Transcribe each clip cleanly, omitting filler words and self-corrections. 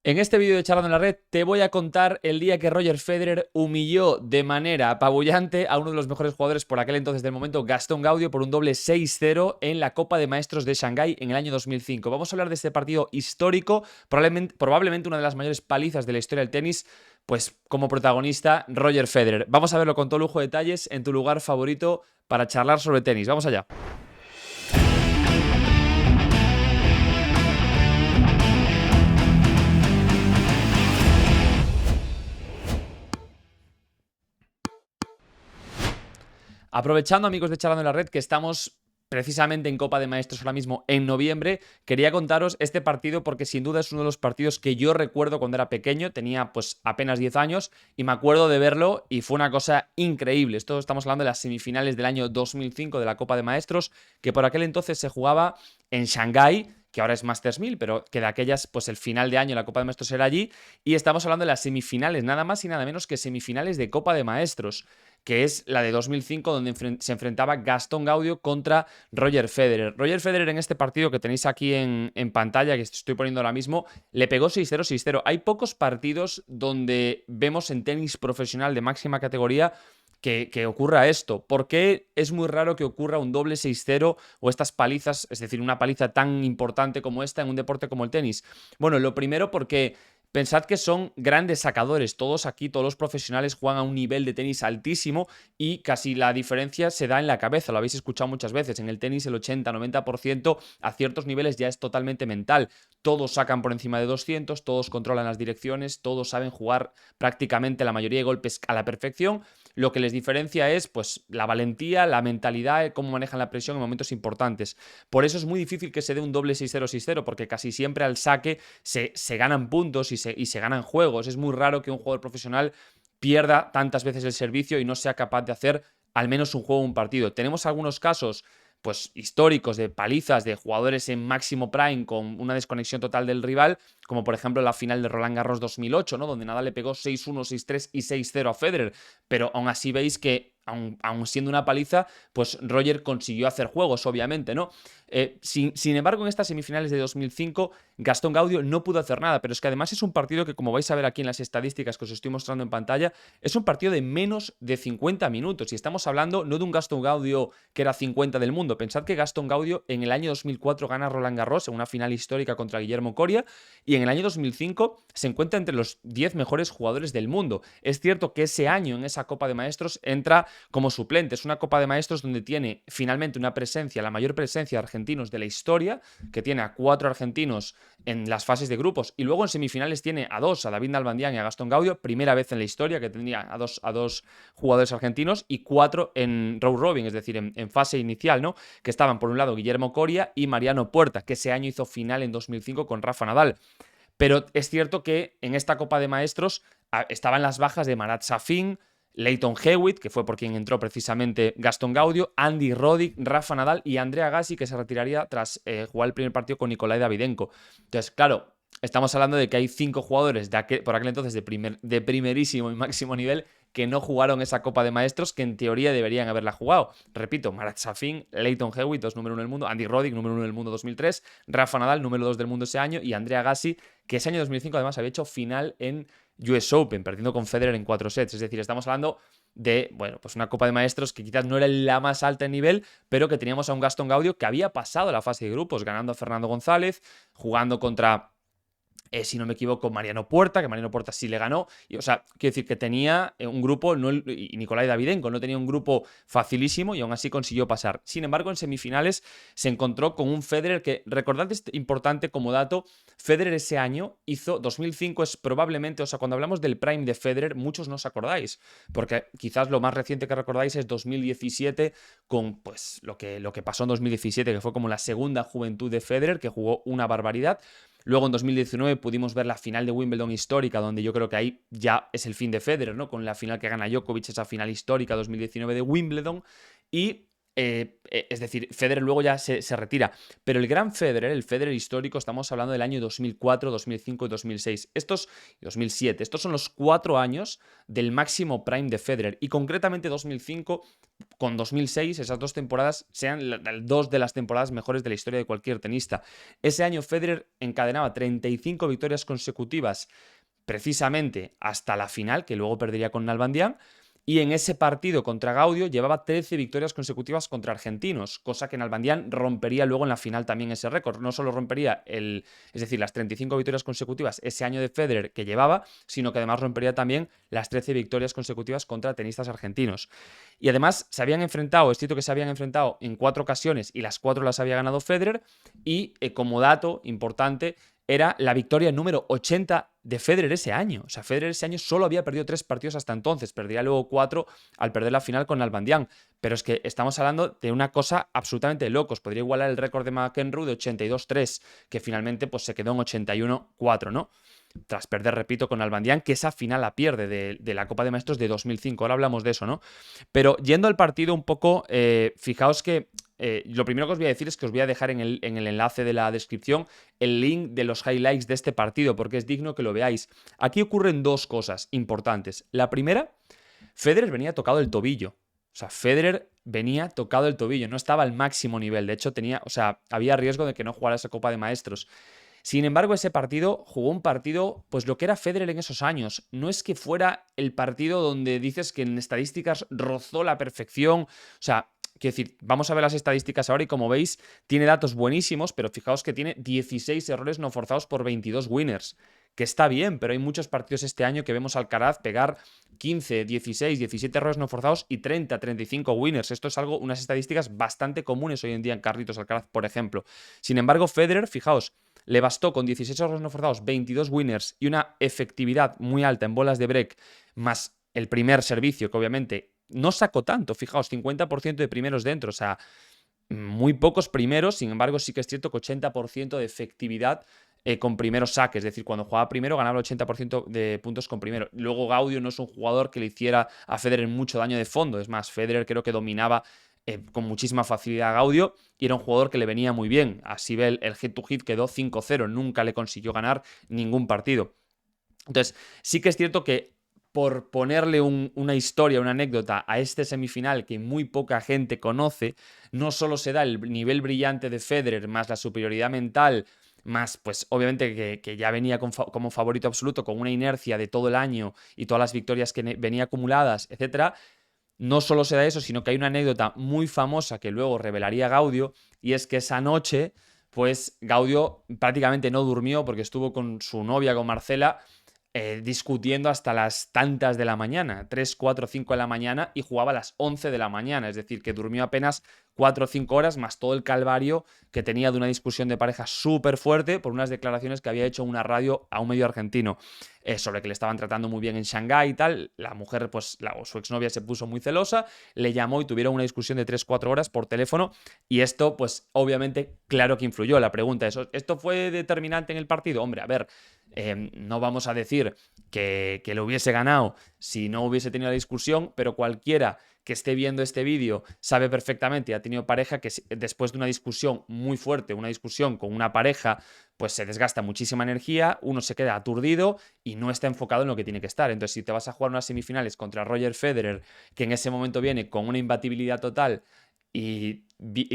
En este vídeo de Charlando en la Red te voy a contar el día que Roger Federer humilló de manera apabullante a uno de los mejores jugadores por aquel entonces del momento, Gastón Gaudio, por un doble 6-0 en la Copa de Maestros de Shanghái en el año 2005. Vamos a hablar de este partido histórico, probablemente una de las mayores palizas de la historia del tenis, pues como protagonista Roger Federer. Vamos a verlo con todo lujo de detalles en tu lugar favorito para charlar sobre tenis. Vamos allá. Aprovechando, amigos de Charlando en la Red, que estamos precisamente en Copa de Maestros ahora mismo en noviembre, quería contaros este partido porque sin duda es uno de los partidos que yo recuerdo cuando era pequeño, tenía pues apenas 10 años y me acuerdo de verlo y fue una cosa increíble. Esto estamos hablando de las semifinales del año 2005 de la Copa de Maestros, que por aquel entonces se jugaba en Shanghái, que ahora es Masters 1000, pero que de aquellas, pues el final de año la Copa de Maestros era allí, y estamos hablando de las semifinales, nada más y nada menos que semifinales de Copa de Maestros, que es la de 2005, donde se enfrentaba Gastón Gaudio contra Roger Federer. Roger Federer en este partido que tenéis aquí en pantalla, que estoy poniendo ahora mismo, le pegó 6-0, 6-0. Hay pocos partidos donde vemos en tenis profesional de máxima categoría que ocurra esto. ¿Por qué es muy raro que ocurra un doble 6-0 o estas palizas, es decir, una paliza tan importante como esta en un deporte como el tenis? Bueno, lo primero porque pensad que son grandes sacadores, todos aquí, todos los profesionales juegan a un nivel de tenis altísimo y casi la diferencia se da en la cabeza, lo habéis escuchado muchas veces, en el tenis el 80-90% a ciertos niveles ya es totalmente mental, todos sacan por encima de 200, todos controlan las direcciones, todos saben jugar prácticamente la mayoría de golpes a la perfección. Lo que les diferencia es pues la valentía, la mentalidad, cómo manejan la presión en momentos importantes. Por eso es muy difícil que se dé un doble 6-0, 6-0, porque casi siempre al saque se ganan puntos y se ganan juegos. Es muy raro que un jugador profesional pierda tantas veces el servicio y no sea capaz de hacer al menos un juego o un partido. Tenemos algunos casos pues históricos de palizas de jugadores en máximo prime con una desconexión total del rival, como por ejemplo la final de Roland Garros 2008, ¿no? Donde Nadal le pegó 6-1, 6-3 y 6-0 a Federer, pero aún así veis que aun siendo una paliza, pues Roger consiguió hacer juegos, obviamente, ¿no? Sin embargo, en estas semifinales de 2005, Gastón Gaudio no pudo hacer nada, pero es que además es un partido que, como vais a ver aquí en las estadísticas que os estoy mostrando en pantalla, es un partido de menos de 50 minutos. Y estamos hablando no de un Gastón Gaudio que era 50 del mundo. Pensad que Gastón Gaudio en el año 2004 gana Roland Garros en una final histórica contra Guillermo Coria y en el año 2005 se encuentra entre los 10 mejores jugadores del mundo. Es cierto que ese año en esa Copa de Maestros entra como suplente. Es una Copa de Maestros donde tiene finalmente una presencia, la mayor presencia de argentinos de la historia, que tiene a 4 argentinos en las fases de grupos y luego en semifinales tiene a 2, a David Nalbandián y a Gastón Gaudio, primera vez en la historia que tendría a dos jugadores argentinos y 4 en round robin, es decir, en fase inicial, ¿no? Que estaban por un lado Guillermo Coria y Mariano Puerta, que ese año hizo final en 2005 con Rafa Nadal. Pero es cierto que en esta Copa de Maestros estaban las bajas de Marat Safin, Lleyton Hewitt, que fue por quien entró precisamente Gastón Gaudio, Andy Roddick, Rafa Nadal y Andrea Agassi, que se retiraría tras jugar el primer partido con Nikolai Davydenko. Entonces, claro, estamos hablando de que hay 5 jugadores por aquel entonces de primerísimo y máximo nivel que no jugaron esa Copa de Maestros que en teoría deberían haberla jugado. Repito, Marat Safin, Lleyton Hewitt, número 1 del mundo, Andy Roddick, número 1 del mundo 2003, Rafa Nadal, número 2 del mundo ese año, y Andrea Agassi, que ese año 2005 además había hecho final en US Open, perdiendo con Federer en 4 sets. Es decir, estamos hablando de, bueno, pues una Copa de Maestros que quizás no era la más alta en nivel, pero que teníamos a un Gastón Gaudio que había pasado la fase de grupos, ganando a Fernando González, jugando contra si no me equivoco, Mariano Puerta, que Mariano Puerta sí le ganó. Y, o sea, quiero decir que tenía un grupo, no, y Nikolai Davydenko no tenía un grupo facilísimo y aún así consiguió pasar. Sin embargo, en semifinales se encontró con un Federer que, recordad, es importante como dato, Federer ese año hizo, 2005 es probablemente, o sea, cuando hablamos del prime de Federer, muchos no os acordáis, porque quizás lo más reciente que recordáis es 2017 con pues lo que pasó en 2017, que fue como la segunda juventud de Federer, que jugó una barbaridad. Luego en 2019 pudimos ver la final de Wimbledon histórica, donde yo creo que ahí ya es el fin de Federer, ¿no? Con la final que gana Djokovic, esa final histórica 2019 de Wimbledon. Y Es decir, Federer luego ya se retira. Pero el gran Federer, el Federer histórico, estamos hablando del año 2004, 2005 y 2006. 2007. Estos son los 4 años del máximo prime de Federer. Y concretamente 2005 con 2006, esas 2 temporadas sean 2 de las temporadas mejores de la historia de cualquier tenista. Ese año Federer encadenaba 35 victorias consecutivas, precisamente hasta la final, que luego perdería con Nalbandián. Y en ese partido contra Gaudio llevaba 13 victorias consecutivas contra argentinos, cosa que Nalbandián rompería luego en la final también ese récord. No solo rompería es decir, las 35 victorias consecutivas ese año de Federer que llevaba, sino que además rompería también las 13 victorias consecutivas contra tenistas argentinos. Y además se habían enfrentado, es cierto que se habían enfrentado en 4 ocasiones y las 4 las había ganado Federer. Y como dato importante, era la victoria número 80 de Federer ese año. O sea, Federer ese año solo había perdido 3 partidos hasta entonces. Perdería luego 4 al perder la final con Nalbandián. Pero es que estamos hablando de una cosa absolutamente de locos. Podría igualar el récord de McEnroe de 82-3, que finalmente pues, se quedó en 81-4, ¿no? Tras perder, repito, con Nalbandián, que esa final la pierde de la Copa de Maestros de 2005. Ahora hablamos de eso, ¿no? Pero yendo al partido un poco, fijaos que lo primero que os voy a decir es que os voy a dejar en el enlace de la descripción el link de los highlights de este partido, porque es digno que lo veáis. Aquí ocurren 2 cosas importantes. La primera, Federer venía tocado el tobillo. O sea, Federer venía tocado el tobillo, no estaba al máximo nivel. De hecho, había riesgo de que no jugara esa Copa de Maestros. Sin embargo, ese partido jugó un partido, pues lo que era Federer en esos años. No es que fuera el partido donde dices que en estadísticas rozó la perfección. O sea, quiero decir, vamos a ver las estadísticas ahora y como veis, tiene datos buenísimos, pero fijaos que tiene 16 errores no forzados por 22 winners. Que está bien, pero hay muchos partidos este año que vemos a Alcaraz pegar 15, 16, 17 errores no forzados y 30, 35 winners. Esto es unas estadísticas bastante comunes hoy en día en Carlitos Alcaraz, por ejemplo. Sin embargo, Federer, fijaos, le bastó con 16 errores no forzados, 22 winners y una efectividad muy alta en bolas de break, más el primer servicio, que obviamente no sacó tanto, fijaos, 50% de primeros dentro, o sea, muy pocos primeros, sin embargo sí que es cierto que 80% de efectividad con primeros saques, es decir, cuando jugaba primero ganaba el 80% de puntos con primero. Luego Gaudio no es un jugador que le hiciera a Federer mucho daño de fondo, es más, Federer creo que dominaba con muchísima facilidad a Gaudio y era un jugador que le venía muy bien. Así el head to head quedó 5-0, nunca le consiguió ganar ningún partido. Entonces, sí que es cierto que por ponerle una historia, una anécdota a este semifinal que muy poca gente conoce, no solo se da el nivel brillante de Federer más la superioridad mental, más pues obviamente que ya venía como favorito absoluto, con una inercia de todo el año y todas las victorias que venía acumuladas, etcétera. No solo se da eso, sino que hay una anécdota muy famosa que luego revelaría Gaudio, y es que esa noche, pues Gaudio prácticamente no durmió porque estuvo con su novia, con Marcela, discutiendo hasta las tantas de la mañana, 3, 4, 5 de la mañana, y jugaba a las 11 de la mañana, es decir, que durmió apenas 4 o 5 horas, más todo el calvario que tenía de una discusión de pareja súper fuerte por unas declaraciones que había hecho una radio a un medio argentino sobre que le estaban tratando muy bien en Shanghái y tal. La mujer, pues su exnovia se puso muy celosa, le llamó y tuvieron una discusión de 3-4 horas por teléfono, y esto, pues obviamente, claro que influyó. La pregunta es, ¿esto fue determinante en el partido? Hombre, a ver, no vamos a decir que lo hubiese ganado si no hubiese tenido la discusión, pero cualquiera que esté viendo este vídeo sabe perfectamente y ha tenido pareja que después de una discusión muy fuerte, una discusión con una pareja, pues se desgasta muchísima energía, uno se queda aturdido y no está enfocado en lo que tiene que estar. Entonces, si te vas a jugar unas semifinales contra Roger Federer, que en ese momento viene con una imbatibilidad total, y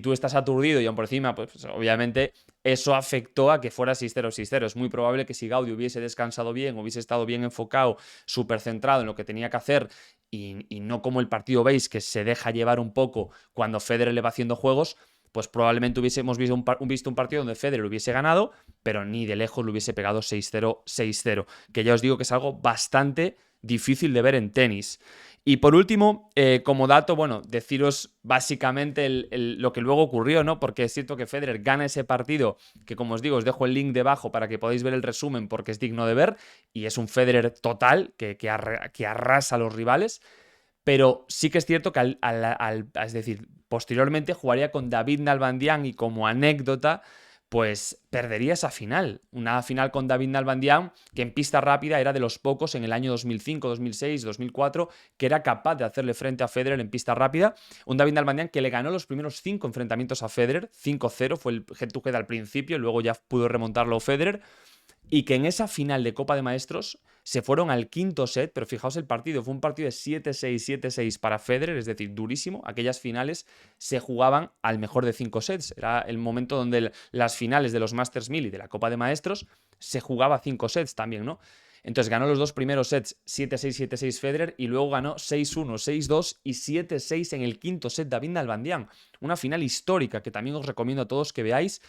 tú estás aturdido y aún por encima, pues obviamente eso afectó a que fuera 6-0, 6-0. Es muy probable que si Gaudio hubiese descansado bien, hubiese estado bien enfocado, súper centrado en lo que tenía que hacer y no como el partido veis que se deja llevar un poco cuando Federer le va haciendo juegos, pues probablemente hubiésemos visto un partido donde Federer hubiese ganado, pero ni de lejos le hubiese pegado 6-0, 6-0, que ya os digo que es algo bastante difícil de ver en tenis. Y por último, como dato, bueno, deciros básicamente lo que luego ocurrió, ¿no? Porque es cierto que Federer gana ese partido, que como os digo, os dejo el link debajo para que podáis ver el resumen porque es digno de ver, y es un Federer total que arrasa a los rivales, pero sí que es cierto que es decir, posteriormente jugaría con David Nalbandián y como anécdota, pues perdería esa final. Una final con David Nalbandian que en pista rápida era de los pocos en el año 2005, 2006, 2004 que era capaz de hacerle frente a Federer en pista rápida. Un David Nalbandian que le ganó los primeros 5 enfrentamientos a Federer, 5-0 fue el head to head al principio y luego ya pudo remontarlo Federer. Y que en esa final de Copa de Maestros se fueron al quinto set, pero fijaos el partido, fue un partido de 7-6, 7-6 para Federer, es decir, durísimo. Aquellas finales se jugaban al mejor de 5 sets. Era el momento donde las finales de los Masters 1000 y de la Copa de Maestros se jugaba 5 sets también, ¿no? Entonces ganó los dos primeros sets 7-6, 7-6 Federer y luego ganó 6-1, 6-2 y 7-6 en el quinto set David Nalbandian. Una final histórica que también os recomiendo a todos que veáis.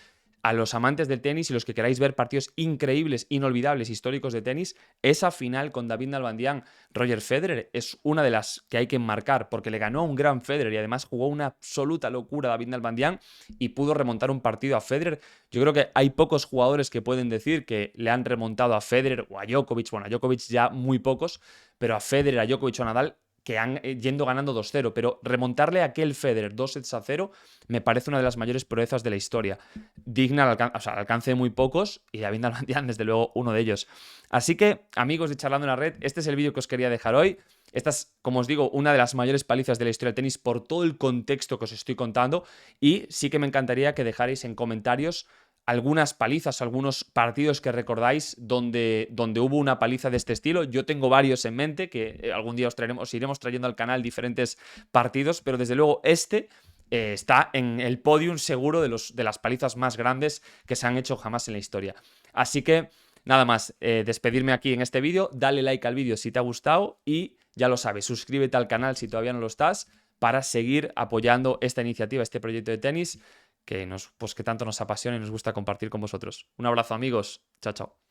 A los amantes del tenis y los que queráis ver partidos increíbles, inolvidables, históricos de tenis, esa final con David Nalbandian, Roger Federer, es una de las que hay que enmarcar, porque le ganó a un gran Federer y además jugó una absoluta locura David Nalbandian y pudo remontar un partido a Federer. Yo creo que hay pocos jugadores que pueden decir que le han remontado a Federer o a Djokovic, bueno, a Djokovic ya muy pocos, pero a Federer, a Djokovic o a Nadal, que han yendo ganando 2-0, pero remontarle a aquel Federer 2-0 me parece una de las mayores proezas de la historia. Digna al alcance de muy pocos y David Nalbandian, desde luego, uno de ellos. Así que, amigos de Charlando en la Red, este es el vídeo que os quería dejar hoy. Esta es, como os digo, una de las mayores palizas de la historia del tenis por todo el contexto que os estoy contando y sí que me encantaría que dejarais en comentarios algunas palizas, algunos partidos que recordáis donde hubo una paliza de este estilo. Yo tengo varios en mente que algún día os iremos trayendo al canal diferentes partidos, pero desde luego este está en el podium seguro de las palizas más grandes que se han hecho jamás en la historia. Así que nada más, despedirme aquí en este vídeo, dale like al vídeo si te ha gustado y ya lo sabes, suscríbete al canal si todavía no lo estás para seguir apoyando esta iniciativa, este proyecto de tenis que tanto nos apasiona y nos gusta compartir con vosotros. Un abrazo, amigos. Chao, chao.